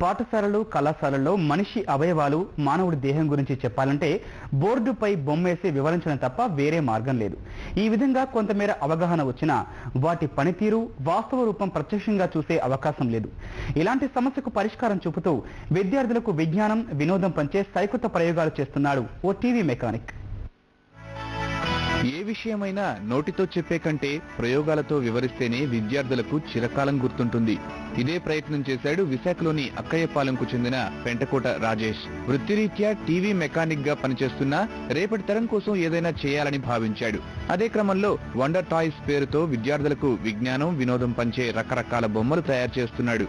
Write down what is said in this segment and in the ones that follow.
పాఠశాలలు కళాశాలల్లో మనిషి అవయవాలు మానవుడి దేహం గురించి చెప్పాలంటే బోర్డుపై బొమ్మేసి వివరించడం తప్ప వేరే మార్గం లేదు. ఈ విధంగా కొంతమేర అవగాహన వచ్చినా వాటి పనితీరు వాస్తవ రూపం ప్రత్యక్షంగా చూసే అవకాశం లేదు. ఇలాంటి సమస్యకు పరిష్కారం చూపుతూ విద్యార్థులకు విజ్ఞానం వినోదం పంచే సరికొత్త ప్రయోగాలు చేస్తున్నాడు ఓ టీవీ మెకానిక్. ఏ విషయమైనా నోటితో చెప్పే కంటే ప్రయోగాలతో వివరిస్తేనే విద్యార్థులకు చిరకాలం గుర్తుంటుంది. ఇదే ప్రయత్నం చేశాడు విశాఖలోని అక్కయ్యపాలెంకు చెందిన పెంటకోట రాజేష్. వృత్తిరీత్యా టీవీ మెకానిక్ గా పనిచేస్తున్నా రేపటి తరం కోసం ఏదైనా చేయాలని భావించాడు. అదే క్రమంలో వండర్ టాయ్స్ పేరుతో విద్యార్థులకు విజ్ఞానం వినోదం పంచే రకరకాల బొమ్మలు తయారు చేస్తున్నాడు.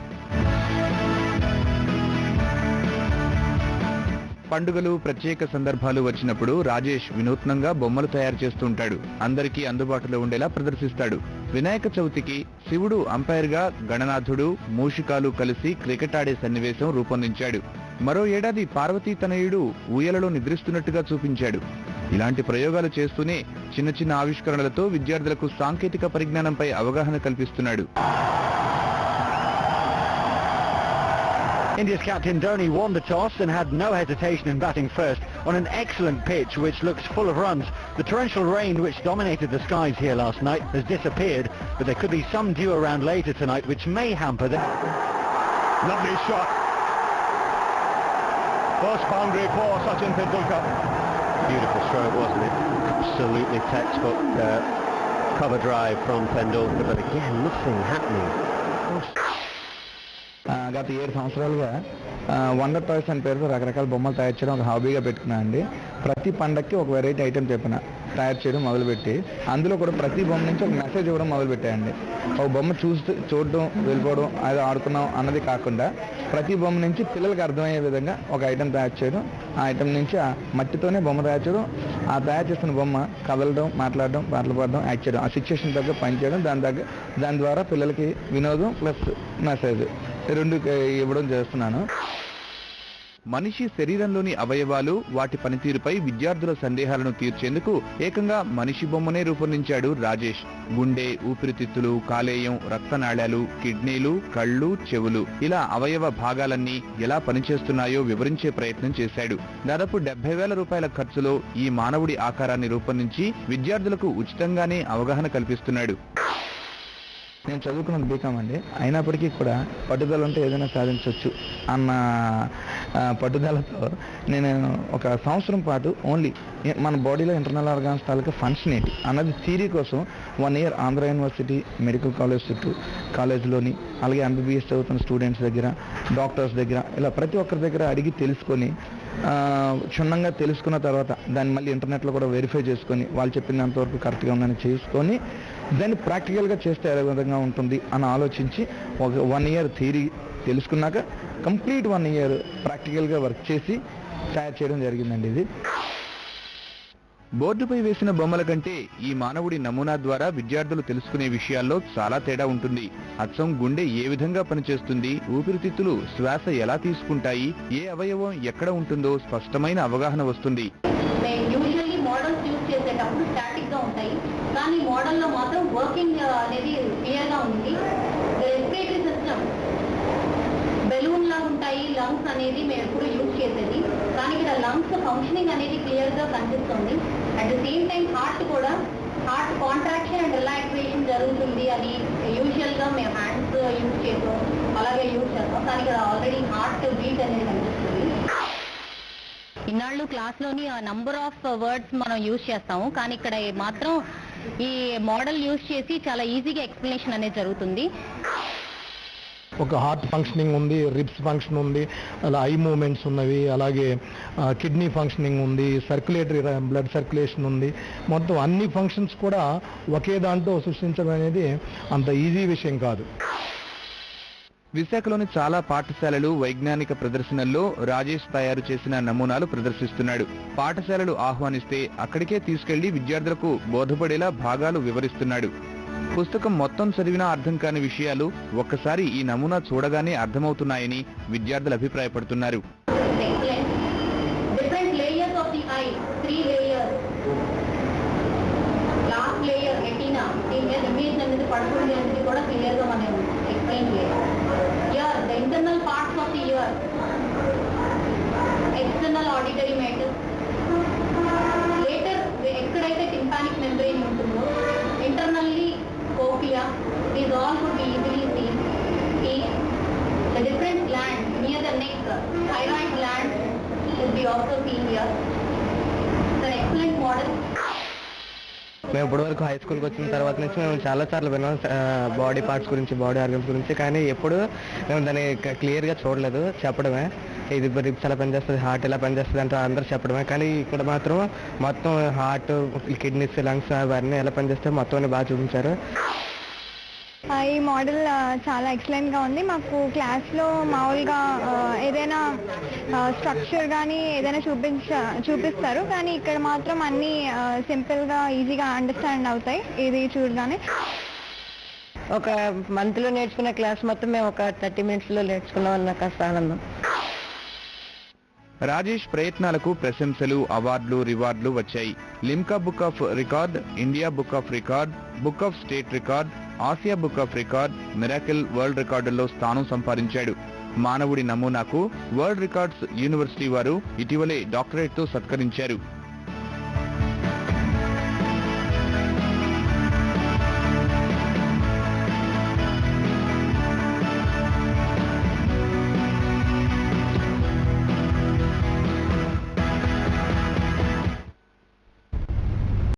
పండుగలు ప్రత్యేక సందర్భాలు వచ్చినప్పుడు రాజేష్ వినూత్నంగా బొమ్మలు తయారు చేస్తుంటాడు. అందరికీ అందుబాటులో ఉండేలా ప్రదర్శిస్తాడు. వినాయక చవితికి శివుడు అంపైర్ గా గణనాథుడు మూషికాలు కలిసి క్రికెట్ ఆడే సన్నివేశం రూపొందించాడు. మరో ఏడాది పార్వతీ తనయుడు ఊయలలో నిద్రిస్తున్నట్టుగా చూపించాడు. ఇలాంటి ప్రయోగాలు చేస్తూనే చిన్న చిన్న ఆవిష్కరణలతో విద్యార్థులకు సాంకేతిక పరిజ్ఞానంపై అవగాహన కల్పిస్తున్నాడు. India's captain Dhoni won the toss and had no hesitation in batting first on an excellent pitch which looks full of runs. The torrential rain which dominated the skies here last night has disappeared, but there could be some dew around later tonight which may hamper the... Lovely shot. First boundary for Sachin Tendulkar. Beautiful stroke, wasn't it? Absolutely textbook cover drive from Tendulkar, but again nothing happening. గత 7 సంవత్సరాలుగా wonder toys అని పేరుతో రకరకాల బొమ్మలు తయారు చేయడం ఒక హాబీగా పెట్టుకున్నా అండి. ప్రతి పండక్కి ఒక వెరైటీ ఐటెం చెప్పిన తయారు చేయడం మొదలుపెట్టి అందులో కూడా ప్రతి బొమ్మ నుంచి ఒక మెసేజ్ ఇవ్వడం మొదలుపెట్టాయండి. ఒక బొమ్మ చూడడం వెళ్ళిపోవడం అది ఆడుకున్నాం అన్నది కాకుండా ప్రతి బొమ్మ నుంచి పిల్లలకు అర్థమయ్యే విధంగా ఒక ఐటెం తయారు చేయడం, ఆ ఐటెం నుంచి ఆ మట్టితోనే బొమ్మ తయారు చేయడం, ఆ తయారు చేస్తున్న బొమ్మ కదలడం, మాట్లాడడం, పాటలు పాడడం, యాక్ట్ చేయడం, ఆ సిచ్యువేషన్ తగ్గ పని చేయడం, దాని ద్వారా పిల్లలకి వినోదం ప్లస్ మెసేజ్ రెండు ఇవ్వడం చేస్తున్నాను. మనిషి శరీరంలోని అవయవాలు వాటి పనితీరుపై విద్యార్థుల సందేహాలను తీర్చేందుకు ఏకంగా మనిషి బొమ్మనే రూపొందించాడు రాజేష్. గుండె, ఊపిరితిత్తులు, కాలేయం, రక్తనాళాలు, కిడ్నీలు, కళ్ళు, చెవులు ఇలా అవయవ భాగాలన్నీ ఎలా పనిచేస్తున్నాయో వివరించే ప్రయత్నం చేశాడు. దాదాపు 70,000 రూపాయల ఖర్చులో ఈ మానవుడి ఆకారాన్ని రూపొందించి విద్యార్థులకు ఉచితంగానే అవగాహన కల్పిస్తున్నాడు. నేను చదువుకున్నది బీకామ్ అండి. అయినప్పటికీ కూడా పట్టుదల ఉంటే ఏదైనా సాధించవచ్చు అన్న పట్టుదలతో నేను ఒక సంవత్సరం పాటు ఓన్లీ మన బాడీలో ఇంటర్నల్ ఆర్గాన్స్ తాలూకా ఫంక్షన్ ఏంటి అన్నది థియరీ కోసం 1 year Andhra university medical college చుట్టూ కాలేజ్లోని అలాగే MBBS చదువుతున్న స్టూడెంట్స్ దగ్గర, డాక్టర్స్ దగ్గర ఇలా ప్రతి ఒక్కరి దగ్గర అడిగి తెలుసుకొని క్షుణ్ణంగా తెలుసుకున్న తర్వాత దాన్ని మళ్ళీ ఇంటర్నెట్లో కూడా వెరిఫై చేసుకొని వాళ్ళు చెప్పినంతవరకు కరెక్ట్గా ఉందని చేసుకొని దాన్ని ప్రాక్టికల్గా చేస్తే ఏ విధంగా ఉంటుంది అని ఆలోచించి ఒక 1 year థియరీ తెలుసుకున్నాక కంప్లీట్ 1 year ప్రాక్టికల్గా వర్క్ చేసి తయారు చేయడం జరిగిందండి. ఇది బోర్డుపై వేసిన బొమ్మల కంటే ఈ మానవుడి నమూనా ద్వారా విద్యార్థులు తెలుసుకునే విషయాల్లో చాలా తేడా ఉంటుంది. అచ్చం గుండె ఏ విధంగా పనిచేస్తుంది, ఊపిరితిత్తులు శ్వాస ఎలా తీసుకుంటాయి, ఏ అవయవం ఎక్కడ ఉంటుందో స్పష్టమైన అవగాహన వస్తుంది. కానీ మోడల్లో మాత్రం వర్కింగ్ అనేది క్లియర్ గా ఉంది. రెస్పిరేటరీ సిస్టమ్ బెలూన్ లా ఉంటాయి. లంగ్స్ అనేది మేము ఎప్పుడు యూజ్ చేసేది, కానీ ఇక్కడ లంగ్స్ ఫంక్షనింగ్ అనేది క్లియర్ గా కనిపిస్తుంది. At the same time heart కూడా హార్ట్ కాంట్రాక్షన్ అండ్ రిలాక్సేషన్ జరుగుతుంది. అది యూజువల్ గా మేము హ్యాండ్స్ యూజ్ చేస్తాం, అలాగే యూజ్ చేస్తాం, కానీ ఇక్కడ ఆల్రెడీ హార్ట్ బీట్ అనేది కనిపిస్తుంది. ఇన్నాళ్ళు క్లాస్లోని నంబర్ ఆఫ్ వర్డ్స్ మనం యూజ్ చేస్తాము, కానీ ఇక్కడ మాత్రం ఈ మోడల్ యూజ్ చేసి చాలా ఈజీగా ఎక్స్ప్లెనేషన్ అనేది జరుగుతుంది. ఒక హార్ట్ ఫంక్షనింగ్ ఉంది, రిబ్స్ ఫంక్షన్ ఉంది, అలా ఐ మూమెంట్స్ ఉన్నవి, అలాగే కిడ్నీ ఫంక్షనింగ్ ఉంది, సర్క్యులేటరీ బ్లడ్ సర్క్యులేషన్ ఉంది. మొత్తం అన్ని ఫంక్షన్స్ కూడా ఒకే దాంట్లో సృష్టించడం అనేది అంత ఈజీ విషయం కాదు. విశాఖలోని చాలా పాఠశాలలు వైజ్ఞానిక ప్రదర్శనల్లో రాజేష్ తయారు చేసిన నమూనాలు ప్రదర్శిస్తున్నాడు. పాఠశాలలు ఆహ్వానిస్తే అక్కడికే తీసుకెళ్లి విద్యార్థులకు బోధపడేలా భాగాలు వివరిస్తున్నాడు. పుస్తకం మొత్తం చదివినా అర్థం కాని విషయాలు ఒక్కసారి ఈ నమూనా చూడగానే అర్థమవుతున్నాయని విద్యార్థులు అభిప్రాయపడుతున్నారు. లాస్ట్ లేయర్ రెటీనా, దీని మీద ఇమేజ్ అనేది పడుతుంది అనేది కూడా క్లియర్ గా మనం clean ear. Ear, the internal parts of the ear, external auditory matter. Later, ఎక్కడైతే tympanic membrane ఉంటుందో, internally cochlea, these all could be easily seen. The different glands near the neck, thyroid gland should be also seen here. It's an excellent model. మేము ఇప్పటివరకు high స్కూల్కి వచ్చిన తర్వాత నుంచి మేము చాలా సార్లు విన్నాం బాడీ పార్ట్స్ గురించి, బాడీ ఆర్గన్స్ గురించి, కానీ ఎప్పుడు మేము దాన్ని క్లియర్గా చూడలేదు. చెప్పడమే ఇది రిప్స్ ఎలా పనిచేస్తుంది, హార్ట్ ఎలా పనిచేస్తుంది అంటే అందరూ చెప్పడమే, కానీ ఇక్కడ మాత్రం మొత్తం హార్ట్, కిడ్నీస్, లంగ్స్ అవన్నీ ఎలా పనిచేస్తాయో మొత్తం అన్ని బాగా చూపించారు. ఈ మోడల్ చాలా ఎక్సలెంట్గా ఉంది. మాకు క్లాస్లో మామూలుగా ఏదైనా స్ట్రక్చర్ కానీ ఏదైనా చూపిస్తారు, కానీ ఇక్కడ మాత్రం అన్నీ సింపుల్గా ఈజీగా అండర్స్టాండ్ అవుతాయి ఇది చూడగానే. ఒక మంత్లో నేర్చుకున్న క్లాస్ మొత్తం మేము ఒక 30 minutesలో నేర్చుకున్నాం అన్న కాస్త ఆనందం. రాజేష్ ప్రయత్నాలకు ప్రశంసలు, అవార్డులు, రివార్డులు వచ్చాయి. Limca book of record, India book of record, book of state record, Asia book of record, miracle world రికార్డుల్లో స్థానం సంపాదించాడు. మానవుడి నమూనాకు వరల్డ్ రికార్డ్స్ యూనివర్సిటీ వారు ఇటీవలే డాక్టరేట్తో సత్కరించారు.